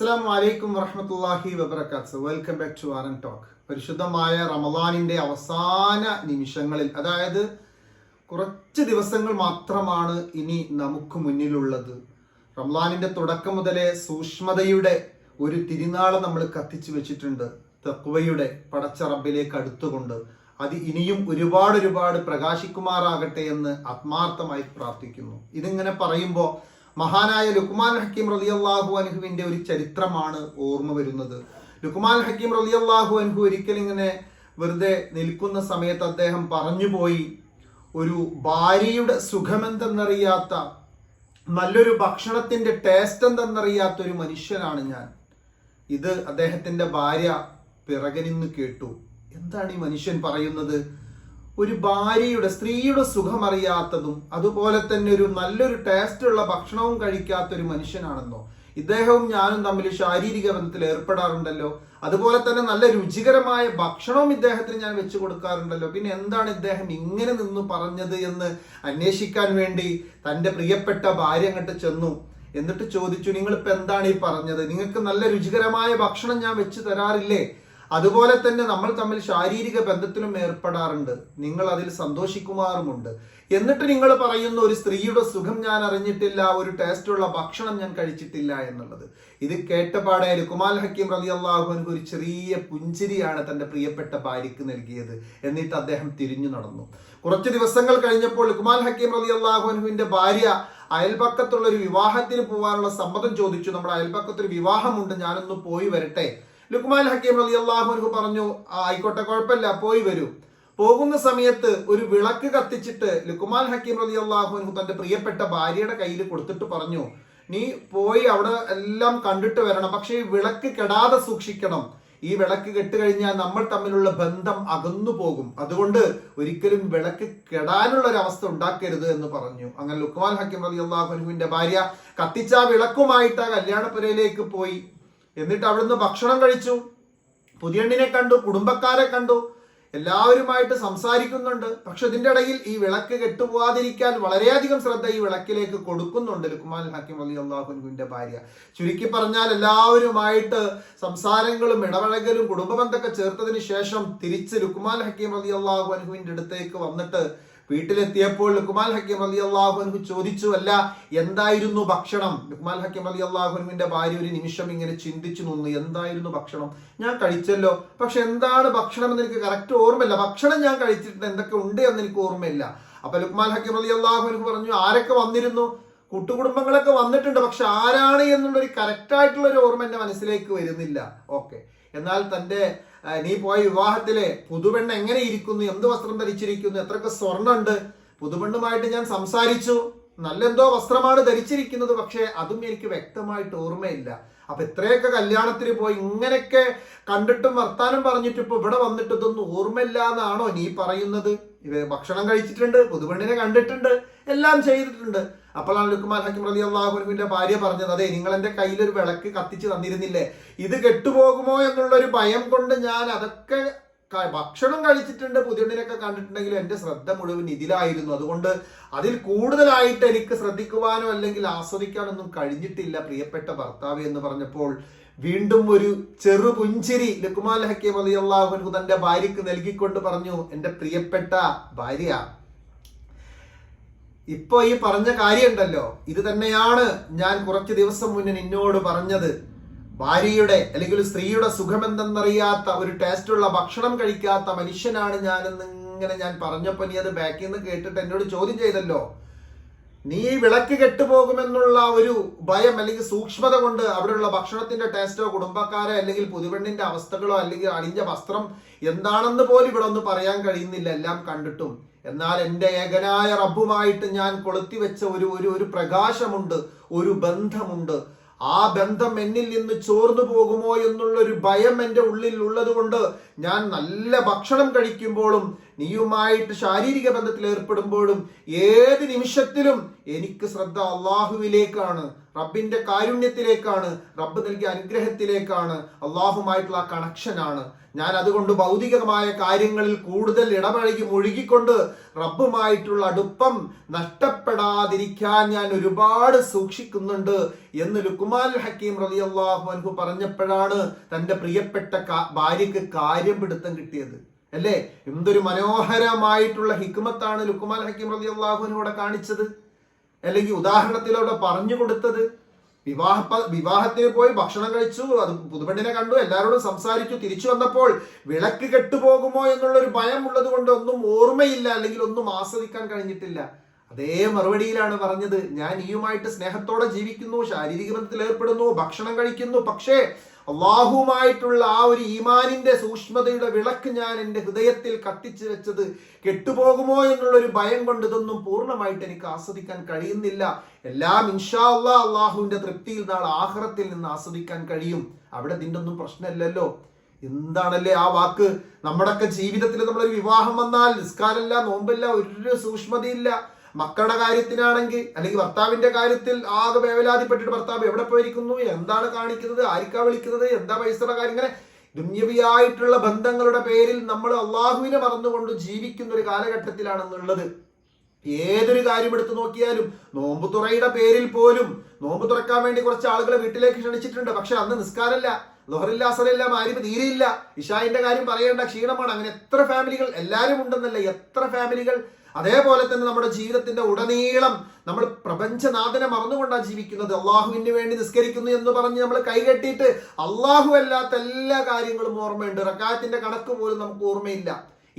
അസ്സലാമു അലൈക്കും വറഹ്മത്തുള്ളാഹി വബറകാതുഹു. Welcome back to R and talk. പരിശുദ്ധമായ റമളാനിന്റെ അവസാന നിമിഷങ്ങളിൽ, അതായത് കുറച്ച് ദിവസങ്ങൾ മാത്രമാണ് ഇനി നമുക്ക് മുന്നിലുള്ളത്. റമളാനിന്റെ തുടക്കം മുതലേ സൂക്ഷ്മതയുടെ ഒരു തിരുനാളം നമ്മൾ കത്തിച്ചു വെച്ചിട്ടുണ്ട്. തഖ്വയുടെ പടച്ച റബ്ബിലേക്ക് അടുത്തുകൊണ്ട് അത് ഇനിയും ഒരുപാട് പ്രകാശിക്കുമാറാകട്ടെ എന്ന് ആത്മാർത്ഥമായി പ്രാർത്ഥിക്കുന്നു. ഇതിങ്ങനെ പറയുമ്പോൾ മഹാനായ ലുക്മാൻ ഹക്കീം റളിയല്ലാഹു അൻഹുവിന്റെ ഒരു ചരിത്രമാണ് ഓർമ്മ വരുന്നത്. ലുക്മാൻ ഹക്കീം റളിയല്ലാഹു അൻഹു ഒരിക്കൽ ഇങ്ങനെ വെറുതെ നിൽക്കുന്ന സമയത്ത് അദ്ദേഹം പറഞ്ഞുപോയി, ഒരു ഭാര്യയുടെ സുഖമെന്തെന്നറിയാത്ത, നല്ലൊരു ഭക്ഷണത്തിന്റെ ടേസ്റ്റ് എന്തെന്നറിയാത്ത ഒരു മനുഷ്യനാണ് ഞാൻ. ഇത് അദ്ദേഹത്തിന്റെ ഭാര്യ പിറകെ നിന്ന് കേട്ടു. എന്താണ് ഈ മനുഷ്യൻ പറയുന്നത്? ഒരു ഭാര്യയുടെ, സ്ത്രീയുടെ സുഖം അറിയാത്തതും അതുപോലെ തന്നെ ഒരു നല്ലൊരു ടേസ്റ്റ് ഉള്ള ഭക്ഷണവും കഴിക്കാത്ത ഒരു മനുഷ്യനാണെന്നോ? ഇദ്ദേഹവും ഞാനും തമ്മിൽ ശാരീരിക ബന്ധത്തിൽ ഏർപ്പെടാറുണ്ടല്ലോ, അതുപോലെ തന്നെ നല്ല രുചികരമായ ഭക്ഷണവും ഇദ്ദേഹത്തിന് ഞാൻ വെച്ചു കൊടുക്കാറുണ്ടല്ലോ, പിന്നെ എന്താണ് ഇദ്ദേഹം ഇങ്ങനെ നിന്ന് പറഞ്ഞത് എന്ന് അന്വേഷിക്കാൻ വേണ്ടി തൻ്റെ പ്രിയപ്പെട്ട ഭാര്യ അങ്ങോട്ട് ചെന്നു. എന്നിട്ട് ചോദിച്ചു, നിങ്ങളിപ്പോൾ എന്താണ് ഈ പറഞ്ഞത്? നിങ്ങൾക്ക് നല്ല രുചികരമായ ഭക്ഷണം ഞാൻ വെച്ച് തരാറില്ലേ? അതുപോലെ തന്നെ നമ്മൾ തമ്മിൽ ശാരീരിക ബന്ധത്തിലും ഏർപ്പെടാറുണ്ട്, നിങ്ങൾ അതിൽ സന്തോഷിക്കുമാറുമുണ്ട്. എന്നിട്ട് നിങ്ങൾ പറയുന്ന ഒരു സ്ത്രീയുടെ സുഖം ഞാൻ അറിഞ്ഞിട്ടില്ല, ഒരു ടേസ്റ്റുള്ള ഭക്ഷണം ഞാൻ കഴിച്ചിട്ടില്ല എന്നുള്ളത്. ഇത് കേട്ടപാടെ ലുക്മാൻ ഹക്കീം റളിയല്ലാഹു അൻഹു ഒരു ചെറിയ പുഞ്ചിരിയാണ് തന്റെ പ്രിയപ്പെട്ട ഭാര്യയ്ക്ക് നൽകിയത്. എന്നിട്ട് അദ്ദേഹം തിരിഞ്ഞു നടന്നു. കുറച്ച് ദിവസങ്ങൾ കഴിഞ്ഞപ്പോൾ ലുക്മാൻ ഹക്കീം റളിയല്ലാഹു അൻഹുവിന്റെ ഭാര്യ അയൽപക്കത്തുള്ള ഒരു വിവാഹത്തിന് പോകാനുള്ള സമ്മതം ചോദിച്ചു. നമ്മുടെ അയൽപക്കത്തൊരു വിവാഹമുണ്ട്, ഞാനൊന്ന് പോയി വരട്ടെ. ലുക്മാൻ ഹക്കീം റളിയല്ലാഹു അൻഹു പറഞ്ഞു, ആയിക്കോട്ടെ, കുഴപ്പമില്ല, പോയി വരൂ. പോകുന്ന സമയത്ത് ഒരു വിളക്ക് കത്തിച്ചിട്ട് ലുക്മാൻ ഹക്കീം റളിയല്ലാഹു അൻഹു തന്റെ പ്രിയപ്പെട്ട ഭാര്യയുടെ കയ്യിൽ കൊടുത്തിട്ട് പറഞ്ഞു, നീ പോയി അവിടെ എല്ലാം കണ്ടിട്ട് വരണം, പക്ഷെ ഈ വിളക്ക് കെടാതെ സൂക്ഷിക്കണം. ഈ വിളക്ക് കെട്ടുകഴിഞ്ഞാൽ നമ്മൾ തമ്മിലുള്ള ബന്ധം അകന്നു പോകും, അതുകൊണ്ട് ഒരിക്കലും വിളക്ക് കെടാനുള്ള ഒരു അവസ്ഥ ഉണ്ടാക്കരുത് എന്ന് പറഞ്ഞു. അങ്ങനെ ലുക്മാൻ ഹക്കീം റളിയല്ലാഹു അൻഹുവിന്റെ ഭാര്യ കത്തിച്ച വിളക്കുമായിട്ട് ആ കല്യാണപ്പുരയിലേക്ക് പോയി. എന്നിട്ട് അവിടുന്ന് ഭക്ഷണം കഴിച്ചു, പുതിയണ്ണിനെ കണ്ടു, കുടുംബക്കാരെ കണ്ടു, എല്ലാവരുമായിട്ട് സംസാരിക്കുന്നുണ്ട്. പക്ഷെ ഇതിന്റെ ഇടയിൽ ഈ വിളക്ക് കെട്ടുപോകാതിരിക്കാൻ വളരെയധികം ശ്രദ്ധ ഈ വിളക്കിലേക്ക് കൊടുക്കുന്നുണ്ട് ലുക്മാൻ ഹക്കീം റളിയല്ലാഹു അൻഹുവിന്റെ ഭാര്യ. ചുരുക്കി പറഞ്ഞാൽ എല്ലാവരുമായിട്ട് സംസാരങ്ങളും ഇടപഴകലും കുടുംബബന്ധമൊക്കെ ചേർത്തതിന് ശേഷം തിരിച്ച് ലുക്മാൻ ഹക്കീം റളിയല്ലാഹു അൻഹുവിന്റെ അടുത്തേക്ക് വന്നിട്ട് വീട്ടിലെത്തിയപ്പോൾ ലുക്മാൻ ഹക്കീം റളിയല്ലാഹു അൻഹു ചോദിച്ചു, അല്ല, എന്തായിരുന്നു ഭക്ഷണം? ലുക്മാൻ ഹക്കീം റളിയല്ലാഹു അൻഹുവിന്റെ ഭാര്യ ഒരു നിമിഷം ഇങ്ങനെ ചിന്തിച്ചു നിന്നു. എന്തായിരുന്നു ഭക്ഷണം? ഞാൻ കഴിച്ചല്ലോ, പക്ഷെ എന്താണ് ഭക്ഷണം എന്ന് എനിക്ക് കറക്റ്റ് ഓർമ്മയില്ല. ഭക്ഷണം ഞാൻ കഴിച്ചിട്ടുണ്ട്, എന്തൊക്കെ ഉണ്ട് എന്ന് എനിക്ക് ഓർമ്മയില്ല. അപ്പൊ ലുക്മാൻ ഹക്കീം റളിയല്ലാഹു അൻഹു പറഞ്ഞു, ആരൊക്കെ വന്നിരുന്നു? കൂട്ടുകുടുംബങ്ങളൊക്കെ വന്നിട്ടുണ്ട്, പക്ഷെ ആരാണ് എന്നുള്ളൊരു കറക്റ്റ് ആയിട്ടുള്ള ഒരു ഓർമ്മ എന്റെ മനസ്സിലേക്ക് വരുന്നില്ല. ഓക്കെ, എന്നാൽ തന്റെ നീ പോയ വിവാഹത്തിലെ പുതുപെണ്ണ് എങ്ങനെ ഇരിക്കുന്നു, എന്ത് വസ്ത്രം ധരിച്ചിരിക്കുന്നു, എത്രയൊക്കെ സ്വർണ്ണമുണ്ട്? പുതുപെണ്ണുമായിട്ട് ഞാൻ സംസാരിച്ചു, നല്ല എന്തോ വസ്ത്രമാണ് ധരിച്ചിരിക്കുന്നത്, പക്ഷെ അതും എനിക്ക് വ്യക്തമായിട്ട് ഓർമ്മയില്ല. അപ്പൊ ഇത്രയൊക്കെ കല്യാണത്തിന് പോയി ഇങ്ങനെയൊക്കെ കണ്ടിട്ടും വർത്താനം പറഞ്ഞിട്ട് ഇപ്പൊ ഇവിടെ വന്നിട്ട് ഇതൊന്നും ഓർമ്മയില്ല എന്നാണോ നീ പറയുന്നത്? ഭക്ഷണം കഴിച്ചിട്ടുണ്ട്, പുതുപെണ്ണിനെ കണ്ടിട്ടുണ്ട്, എല്ലാം ചെയ്തിട്ടുണ്ട്. അപ്പോഴാണ് ലുക്മാൻ ഹക്കീം റളിയല്ലാഹു അൻഹുവിന്റെ ഭാര്യ പറഞ്ഞത്, അതെ, നിങ്ങൾ എന്റെ കയ്യിൽ ഒരു വിളക്ക് കത്തിച്ച് തന്നിരുന്നില്ലേ, ഇത് കെട്ടുപോകുമോ എന്നുള്ള ഒരു ഭയം കൊണ്ട് ഞാൻ അതൊക്കെ ഭക്ഷണം കഴിച്ചിട്ടുണ്ട്, പുതിയണ്ണിനൊക്കെ കണ്ടിട്ടുണ്ടെങ്കിലും എന്റെ ശ്രദ്ധ മുഴുവൻ ഇതിലായിരുന്നു, അതുകൊണ്ട് അതിൽ കൂടുതലായിട്ട് എനിക്ക് ശ്രദ്ധിക്കുവാനോ അല്ലെങ്കിൽ ആസ്വദിക്കാനൊന്നും കഴിഞ്ഞിട്ടില്ല പ്രിയപ്പെട്ട ഭർത്താവ് എന്ന് പറഞ്ഞപ്പോൾ വീണ്ടും ഒരു ചെറു പുഞ്ചിരി ലുക്മാൻ ഹക്കീം റളിയല്ലാഹു അൻഹു തന്റെ ഭാര്യക്ക് നൽകിക്കൊണ്ട് പറഞ്ഞു, എന്റെ പ്രിയപ്പെട്ട ഭാര്യ, ഇപ്പൊ ഈ പറഞ്ഞ കാര്യമുണ്ടല്ലോ, ഇത് തന്നെയാണ് ഞാൻ കുറച്ച് ദിവസം മുന്നേ നിന്നോട് പറഞ്ഞത്. ഭാര്യയുടെ അല്ലെങ്കിൽ സ്ത്രീയുടെ സുഖമെന്തെന്നറിയാത്ത, ഒരു ടേസ്റ്റുള്ള ഭക്ഷണം കഴിക്കാത്ത മനുഷ്യനാണ് ഞാനെന്ന് ഇങ്ങനെ ഞാൻ പറഞ്ഞപ്പോ നീ അത് ബാക്കിൽ നിന്ന് കേട്ടിട്ട് എന്നോട് ചോദ്യം ചെയ്തല്ലോ. നീ വിളക്ക് കെട്ടുപോകുമെന്നുള്ള ഒരു ഭയം അല്ലെങ്കിൽ സൂക്ഷ്മത കൊണ്ട് അവിടെയുള്ള ഭക്ഷണത്തിന്റെ ടേസ്റ്റോ, കുടുംബക്കാരോ അല്ലെങ്കിൽ പുതുപെണ്ണിന്റെ അവസ്ഥകളോ അല്ലെങ്കിൽ അണിഞ്ഞ വസ്ത്രം എന്താണെന്ന് പോലും ഇവിടെ ഒന്നും പറയാൻ കഴിയുന്നില്ല, എല്ലാം കണ്ടിട്ടും. എന്നാൽ എൻ്റെ ഏകനായ റബ്ബുമായിട്ട് ഞാൻ കൊളുത്തി വെച്ച ഒരു പ്രകാശമുണ്ട്, ഒരു ബന്ധമുണ്ട്. ആ ബന്ധം എന്നിൽ നിന്ന് ചോർന്നു പോകുമോ എന്നുള്ളൊരു ഭയം എൻ്റെ ഉള്ളിൽ ഉള്ളത് കൊണ്ട് ഞാൻ നല്ല ഭക്ഷണം കഴിക്കുമ്പോഴും നീയുമായിട്ട് ശാരീരിക ബന്ധത്തിൽ ഏർപ്പെടുമ്പോഴും ഏത് നിമിഷത്തിലും എനിക്ക് ശ്രദ്ധ അള്ളാഹുവിലേക്കാണ്, റബ്ബിന്റെ കാരുണ്യത്തിലേക്കാണ്, റബ്ബ് നൽകിയ അനുഗ്രഹത്തിലേക്കാണ്, അള്ളാഹുമായിട്ടുള്ള കണക്ഷനാണ്. ഞാൻ അതുകൊണ്ട് ഭൗതികമായ കാര്യങ്ങളിൽ കൂടുതൽ ഇടപഴകി മുഴുകിക്കൊണ്ട് റബ്ബുമായിട്ടുള്ള അടുപ്പം നഷ്ടപ്പെടാതിരിക്കാൻ ഞാൻ ഒരുപാട് സൂക്ഷിക്കുന്നുണ്ട് എന്ന് ലുക്മാൻ ഹക്കീം റളിയല്ലാഹു അൻഹു പറഞ്ഞപ്പോഴാണ് തന്റെ പ്രിയപ്പെട്ട ഭാര്യക്ക് കാര്യം പിടുത്തം കിട്ടിയത്. അല്ലേ? എന്തൊരു മനോഹരമായിട്ടുള്ള ഹിക്മത്താണ് ലുക്മാൻ ഹക്കീം റളിയല്ലാഹു അൻഹു ഇവിടെ കാണിച്ചത്, അല്ലെങ്കിൽ ഉദാഹരണത്തിലൂടെ പറഞ്ഞു കൊടുത്തത്. വിവാഹത്തിന് പോയി ഭക്ഷണം കഴിച്ചു, അത് പുതുപെണ്ണിനെ കണ്ടു, എല്ലാവരോടും സംസാരിച്ചു, തിരിച്ചു വന്നപ്പോൾ വിളക്ക് കെട്ടുപോകുമോ എന്നുള്ളൊരു ഭയം ഉള്ളത് കൊണ്ട് ഒന്നും ഓർമ്മയില്ല, അല്ലെങ്കിൽ ഒന്നും ആസ്വദിക്കാൻ കഴിഞ്ഞിട്ടില്ല. അതേ മറുപടിയിലാണ് പറഞ്ഞത്, ഞാൻ നീയുമായിട്ട് സ്നേഹത്തോടെ ജീവിക്കുന്നു, ശാരീരിക ബന്ധത്തിൽ ഏർപ്പെടുന്നു, ഭക്ഷണം കഴിക്കുന്നു, പക്ഷേ അള്ളാഹുമായിട്ടുള്ള ആ ഒരു ഈമാനിന്റെ സൂക്ഷ്മതയുടെ വിളക്ക് ഞാൻ എൻ്റെ ഹൃദയത്തിൽ കത്തിച്ചു വെച്ചത് കെട്ടുപോകുമോ എന്നുള്ളൊരു ഭയം കൊണ്ട് ഇതൊന്നും പൂർണ്ണമായിട്ട് എനിക്ക് ആസ്വദിക്കാൻ കഴിയുന്നില്ല. എല്ലാം ഇൻഷാ അല്ലാഹ് അള്ളാഹുവിന്റെ തൃപ്തിയിൽ നാളെ ആഖിറത്തിൽ നിന്ന് ആസ്വദിക്കാൻ കഴിയും. അവിടെ ഇതിൻ്റെ ഒന്നും പ്രശ്നമില്ലല്ലോ. എന്താണല്ലേ ആ വാക്ക്. നമ്മുടെയൊക്കെ ജീവിതത്തിൽ നമ്മളൊരു വിവാഹം വന്നാൽ നിസ്കാരമില്ല, നോമ്പില്ല, ഒരു സൂക്ഷ്മതയില്ല. മക്കളുടെ കാര്യത്തിനാണെങ്കിൽ, അല്ലെങ്കിൽ ഭർത്താവിന്റെ കാര്യത്തിൽ ആകെ വേവലാതിപ്പെട്ടിട്ട് ഭർത്താവ് എവിടെ പോയിരിക്കുന്നു, എന്താണ് കാണിക്കുന്നത്, ആർക്കാ വിളിക്കുന്നത്, എന്താ പൈസയുടെ കാര്യം, ഇങ്ങനെ ദുന്യവിയായിട്ടുള്ള ബന്ധങ്ങളുടെ പേരിൽ നമ്മൾ അള്ളാഹുവിനെ മറന്നുകൊണ്ട് ജീവിക്കുന്ന ഒരു കാലഘട്ടത്തിലാണെന്നുള്ളത്. ഏതൊരു കാര്യം എടുത്തു നോക്കിയാലും, നോമ്പ് തുറയുടെ പേരിൽ പോലും നോമ്പ് തുറക്കാൻ വേണ്ടി കുറച്ച് ആളുകളെ വീട്ടിലേക്ക് ക്ഷണിച്ചിട്ടുണ്ട്, പക്ഷെ അന്ന് നിസ്കാരമില്ല, ദുഹറില്ല, അസറില്ല, മാരിബ് തീരെയില്ല, ഇശായിന്റെ കാര്യം പറയേണ്ട, ക്ഷീണമാണ്. അങ്ങനെ എത്ര ഫാമിലികൾ, എല്ലാവരും ഉണ്ടെന്നല്ല, എത്ര ഫാമിലികൾ. അതേപോലെ തന്നെ നമ്മുടെ ജീവിതത്തിന്റെ ഉടനീളം നമ്മൾ പ്രപഞ്ചനാഥനെ മറന്നുകൊണ്ടാണ് ജീവിക്കുന്നത്. അള്ളാഹുവിന് വേണ്ടി നിസ്കരിക്കുന്നു എന്ന് പറഞ്ഞ് നമ്മൾ കൈകെട്ടിയിട്ട് അള്ളാഹു അല്ലാത്ത എല്ലാ കാര്യങ്ങളും ഓർമ്മയുണ്ട്, റകാത്തിന്റെ കണക്ക് പോലും നമുക്ക് ഓർമ്മയില്ല.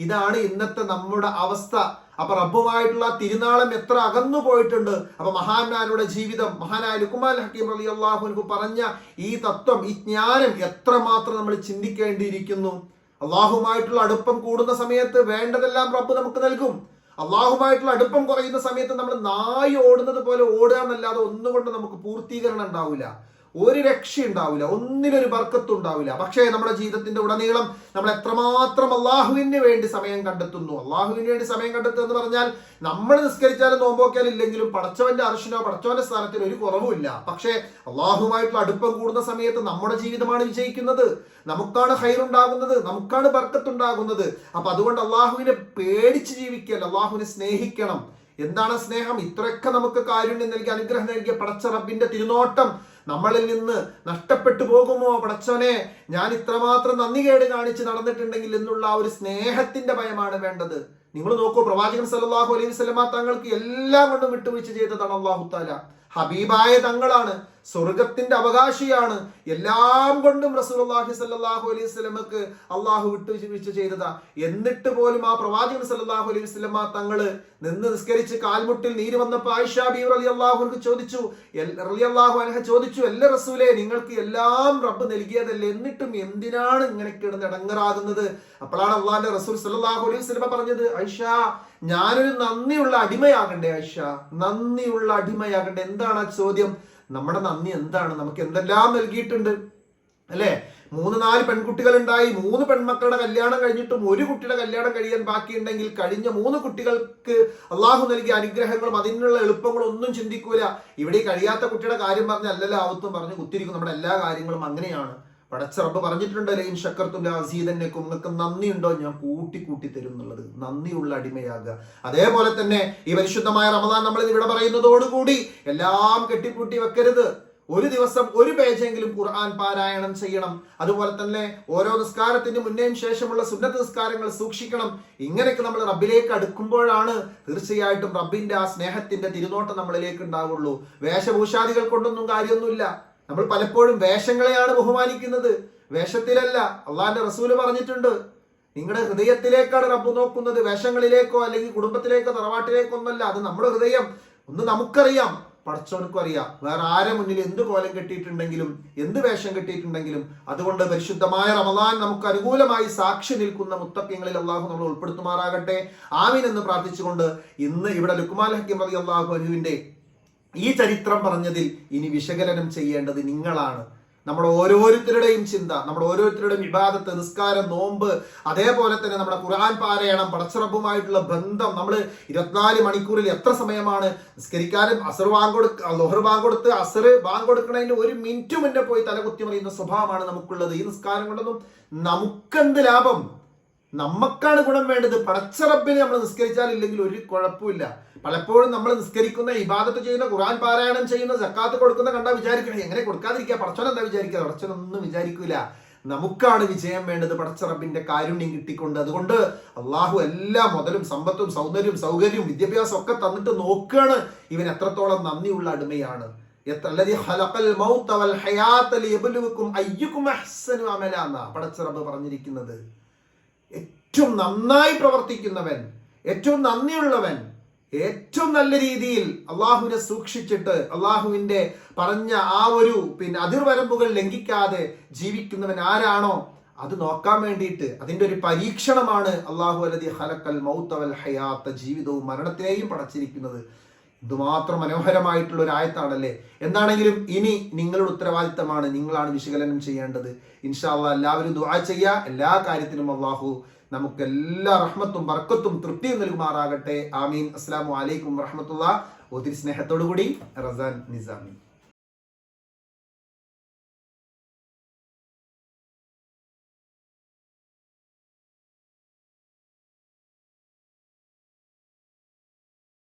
ഇതാണ് ഇന്നത്തെ നമ്മുടെ അവസ്ഥ. അപ്പൊ റബ്ബുമായിട്ടുള്ള തിരുനാളം എത്ര അകന്നു പോയിട്ടുണ്ട്. അപ്പൊ മഹാന്മാരുടെ ജീവിതം, മഹാനായ ലുക്മാൻ ഹക്കീം റളിയല്ലാഹു അൻഹു പറഞ്ഞ ഈ തത്വം, ഈ ജ്ഞാനം എത്രമാത്രം നമ്മൾ ചിന്തിക്കേണ്ടിയിരിക്കുന്നു. അള്ളാഹുമായിട്ടുള്ള അടുപ്പം കൂടുന്ന സമയത്ത് വേണ്ടതെല്ലാം റബ്ബ് നമുക്ക് നൽകും. അള്ളാഹുമായിട്ടുള്ള അടുപ്പം കുറയുന്ന സമയത്ത് നമ്മൾ നായി ഓടുന്നത് പോലെ ഓടുക എന്നല്ലാതെ ഒന്നുകൊണ്ട് നമുക്ക് പൂർത്തീകരണം ഉണ്ടാവില്ല, ഒരു രക്ഷ ഉണ്ടാവില്ല, ഒന്നിനൊരു ബർക്കത്തും ഉണ്ടാവില്ല. പക്ഷേ നമ്മുടെ ജീവിതത്തിന്റെ ഉടനീളം നമ്മൾ എത്രമാത്രം അള്ളാഹുവിന് വേണ്ടി സമയം കണ്ടെത്തുന്നു. അള്ളാഹുവിന് വേണ്ടി സമയം കണ്ടെത്തുക എന്ന് പറഞ്ഞാൽ നമ്മൾ നിസ്കരിച്ചാലും നോമ്പോക്കിയാലും ഇല്ലെങ്കിലും പടച്ചവന്റെ അർശനോ പടച്ചവന്റെ സ്ഥാനത്തിന് ഒരു കുറവുമില്ല. പക്ഷേ അള്ളാഹുമായിട്ടുള്ള അടുപ്പം കൂടുന്ന സമയത്ത് നമ്മുടെ ജീവിതമാണ് വിജയിക്കുന്നത്, നമുക്കാണ് ഹൈറുണ്ടാകുന്നത്, നമുക്കാണ് ബർക്കത്തുണ്ടാകുന്നത്. അപ്പൊ അതുകൊണ്ട് അള്ളാഹുവിനെ പേടിച്ച് ജീവിക്കൽ, അള്ളാഹുവിനെ സ്നേഹിക്കണം. എന്താണ് സ്നേഹം? ഇത്രയൊക്കെ നമുക്ക് കാരുണ്യം നൽകി അനുഗ്രഹം നൽകിയ പടച്ച റബ്ബിന്റെ തിരുനോട്ടം നമ്മളിൽ നിന്ന് നഷ്ടപ്പെട്ടു പോകുമോ? പടച്ചവനെ, ഞാൻ ഇത്രമാത്രം നന്ദികേട് കാണിച്ച് നടന്നിട്ടുണ്ടെങ്കിൽ എന്നുള്ള ആ ഒരു സ്നേഹത്തിന്റെ ഭയമാണ് വേണ്ടത്. നിങ്ങൾ നോക്കൂ, പ്രവാചകൻ സല്ലല്ലാഹു അലൈഹി വസല്ലമ തങ്ങൾക്ക് എല്ലാം കൊണ്ടും വിട്ടുവീഴ്ച ചെയ്തതാണ് അല്ലാഹു തആല. ഹബീബായ തങ്ങളാണ്, സ്വർഗത്തിന്റെ അവകാശിയാണ്, എല്ലാം കൊണ്ടും റസൂലുള്ളാഹി സ്വല്ലല്ലാഹു അലൈഹി വസല്ലമക്ക് അള്ളാഹു വിട്ടുവീഴ്ച ചെയ്തതാ. എന്നിട്ട് പോലും ആ പ്രവാചകൻ സല്ലല്ലാഹു അലൈഹി വസല്ലമ തങ്ങള് നിന്ന് നിസ്കരിച്ച് കാൽമുട്ടിൽ നീര് വന്നപ്പോൾ ആയിഷ ബീവി റളിയല്ലാഹു അൻഹ ചോദിച്ചു, അല്ല റസൂലേ, നിങ്ങൾക്ക് എല്ലാം റബ്ബ് നൽകിയതല്ലേ, എന്നിട്ടും എന്തിനാണ് ഇങ്ങനെ കിടന്ന് ഇടങ്ങറാകുന്നത്? അപ്പോഴാണ് അള്ളാഹിന്റെ റസൂൽ സല്ലല്ലാഹു അലൈഹി വസല്ലമ പറഞ്ഞത്, ആയിഷ, ഞാനൊരു നന്ദിയുള്ള അടിമയാകണ്ടേ? ആയിഷ, നന്ദിയുള്ള അടിമയാകണ്ടേ? എന്താണ് ആ ചോദ്യം? നമ്മുടെ നന്ദി എന്താണ്? നമുക്ക് എന്തെല്ലാം നൽകിയിട്ടുണ്ട് അല്ലെ? 3-4 പെൺകുട്ടികൾ ഉണ്ടായി, 3 പെൺമക്കളുടെ കല്യാണം കഴിഞ്ഞിട്ടും ഒരു കുട്ടിയുടെ കല്യാണം കഴിയാൻ ബാക്കിയുണ്ടെങ്കിൽ കഴിഞ്ഞ 3 കുട്ടികൾക്ക് അള്ളാഹു നൽകിയ അനുഗ്രഹങ്ങളും അതിനുള്ള എളുപ്പങ്ങളും ഒന്നും ചിന്തിക്കൂല. ഇവിടെ കഴിയാത്ത കുട്ടിയുടെ കാര്യം പറഞ്ഞ് അല്ലല്ല ആവത്തും പറഞ്ഞ് കുത്തിരിക്കും. നമ്മുടെ എല്ലാ കാര്യങ്ങളും അങ്ങനെയാണ്. പടച്ച റബ്ബ് പറഞ്ഞിട്ടുണ്ട്, ലൈൻ ശക്കർതും ലഅസീദന്നകും, നിങ്ങൾക്ക് നന്ദി ഉണ്ടോ ഞാൻ കൂട്ടി തരും എന്നുള്ളത്. നന്ദിയുള്ള അടിമയാകുക. അതേപോലെ തന്നെ ഈ പരിശുദ്ധമായ റമദാൻ നമ്മൾ ഇവിടെ പറയുന്നതോടുകൂടി എല്ലാം കെട്ടിപ്പൂട്ടി വെക്കരുത്. ഒരു ദിവസം ഒരു പേജെങ്കിലും ഖുർആൻ പാരായണം ചെയ്യണം. അതുപോലെ തന്നെ ഓരോ നിസ്കാരത്തിന് മുന്നേയും ശേഷമുള്ള സുന്നത്ത് നിസ്കാരങ്ങൾ സൂക്ഷിക്കണം. ഇങ്ങനെയൊക്കെ നമ്മൾ റബ്ബിലേക്ക് അടുക്കുമ്പോഴാണ് തീർച്ചയായിട്ടും റബ്ബിന്റെ ആ സ്നേഹത്തിന്റെ തിരുനോട്ടം നമ്മളിലേക്ക് ഉണ്ടാവുള്ളൂ. വേഷഭൂഷാദികൾ കൊണ്ടൊന്നും കാര്യമൊന്നുമില്ല. നമ്മൾ പലപ്പോഴും വേഷങ്ങളെയാണ് ബഹുമാനിക്കുന്നത്, വേഷത്തിലല്ല. അള്ളാഹിന്റെ റസൂല് പറഞ്ഞിട്ടുണ്ട്, നിങ്ങളുടെ ഹൃദയത്തിലേക്കാണ് റബ്ബ് നോക്കുന്നത്, വേഷങ്ങളിലേക്കോ അല്ലെങ്കിൽ കുടുംബത്തിലേക്കോ തറവാട്ടിലേക്കോ ഒന്നല്ല. അത് നമ്മുടെ ഹൃദയം. ഒന്ന് നമുക്കറിയാം, പടച്ചവനുക്കും അറിയാം, വേറെ ആരെ മുന്നിൽ എന്ത് കോലം കെട്ടിയിട്ടുണ്ടെങ്കിലും എന്ത് വേഷം കെട്ടിയിട്ടുണ്ടെങ്കിലും. അതുകൊണ്ട് പരിശുദ്ധമായ റമദാൻ നമുക്ക് അനുകൂലമായി സാക്ഷി നിൽക്കുന്ന മുത്തഖ്യങ്ങളിൽ അള്ളാഹു നമ്മൾ ഉൾപ്പെടുത്തുമാറാകട്ടെ. ആമീൻ എന്ന് പ്രാർത്ഥിച്ചുകൊണ്ട് ഇന്ന് ഇവിടെ ലുക്മാൻ ഹക്കീം റളിയല്ലാഹു അൻഹുവിന്റെ ഈ ചരിത്രം പറഞ്ഞതിൽ ഇനി വിശകലനം ചെയ്യേണ്ടത് നിങ്ങളാണ്. നമ്മുടെ ഓരോരുത്തരുടെയും ചിന്ത, നമ്മുടെ ഓരോരുത്തരുടെയും ഇബാദത്ത്, നിസ്കാരം, നോമ്പ്, അതേപോലെ തന്നെ നമ്മുടെ ഖുർആൻ പാരായണം, പടച്ചിറപ്പുമായിട്ടുള്ള ബന്ധം. നമ്മൾ 24 മണിക്കൂറിൽ എത്ര സമയമാണ് നിസ്കരിക്കാനും ലോഹർ ബാങ്ക് കൊടുത്ത് അസർ ബാങ്ക് കൊടുക്കണതിന് 1 മിനിറ്റ് മുന്നേ പോയി തലകുത്തി മറിയുന്ന സ്വഭാവമാണ് നമുക്കുള്ളത്. ഈ നിസ്കാരം കൊണ്ടൊന്നും നമുക്കെന്ത് ലാഭം? നമുക്കാണ് ഗുണം വേണ്ടത്. പടച്ചിറപ്പിന് നമ്മൾ നിസ്കരിച്ചാലില്ലെങ്കിൽ ഒരു കുഴപ്പമില്ല. പലപ്പോഴും നമ്മൾ നിസ്കരിക്കുന്ന, ഇബാദത്ത് ചെയ്യുന്ന, ഖുർആൻ പാരായണം ചെയ്യുന്ന, സക്കാത്ത് കൊടുക്കുന്ന കണ്ടാൽ വിചാരിക്കണം എങ്ങനെ കൊടുക്കാതിരിക്കുക, പടച്ചോൻ എന്താ വിചാരിക്കുക? പടച്ചോനൊന്നും വിചാരിക്കൂല. നമുക്കാണ് വിജയം വേണ്ടത് പടച്ചിറപ്പിന്റെ കാരുണ്യം കിട്ടിക്കൊണ്ട്. അതുകൊണ്ട് അള്ളാഹു എല്ലാ മുതലും സമ്പത്തും സൗന്ദര്യവും സൗകര്യവും വിദ്യാഭ്യാസം ഒക്കെ തന്നിട്ട് നോക്കുകയാണ് ഇവൻ എത്രത്തോളം നന്ദിയുള്ള അടിമയാണ്. പടച്ചിറപ്പ് പറഞ്ഞിരിക്കുന്നത് ഏറ്റവും നന്നായി പ്രവർത്തിക്കുന്നവൻ, ഏറ്റവും നന്ദിയുള്ളവൻ, ഏറ്റവും നല്ല രീതിയിൽ അള്ളാഹുവിനെ സൂക്ഷിച്ചിട്ട് അള്ളാഹുവിന്റെ പറഞ്ഞ ആ ഒരു അതിർവരമ്പുകൾ ലംഘിക്കാതെ ജീവിക്കുന്നവൻ ആരാണോ അത് നോക്കാൻ വേണ്ടിയിട്ട് അതിന്റെ ഒരു പരീക്ഷണമാണ് അള്ളാഹു അല്ലദീ ഖലഖൽ മൗത വൽ ഹയാത്ത, ജീവിതവും മരണത്തിനെയും പടച്ചിരിക്കുന്നത്. ഇതുമാത്രം മനോഹരമായിട്ടുള്ള ഒരു ആയത്താണല്ലേ. എന്താണെങ്കിലും ഇനി നിങ്ങളുടെ ഉത്തരവാദിത്തമാണ്, നിങ്ങളാണ് വിശകലനം ചെയ്യേണ്ടത്. ഇൻഷാ അല്ലാഹ് എല്ലാവരും ദുആ ചെയ്യുക. എല്ലാ കാര്യത്തിനും അള്ളാഹു നമുക്ക് എല്ലാ റഹ്മത്തും ബർക്കത്തും തൃപ്തിയും നൽകുമാറാകട്ടെ. ആമീൻ. അസ്സലാമു അലൈക്കും വറഹ്മത്തുള്ളാഹി. ഒത്തിരി സ്നേഹത്തോടു കൂടി റസാൻ നിസാമി.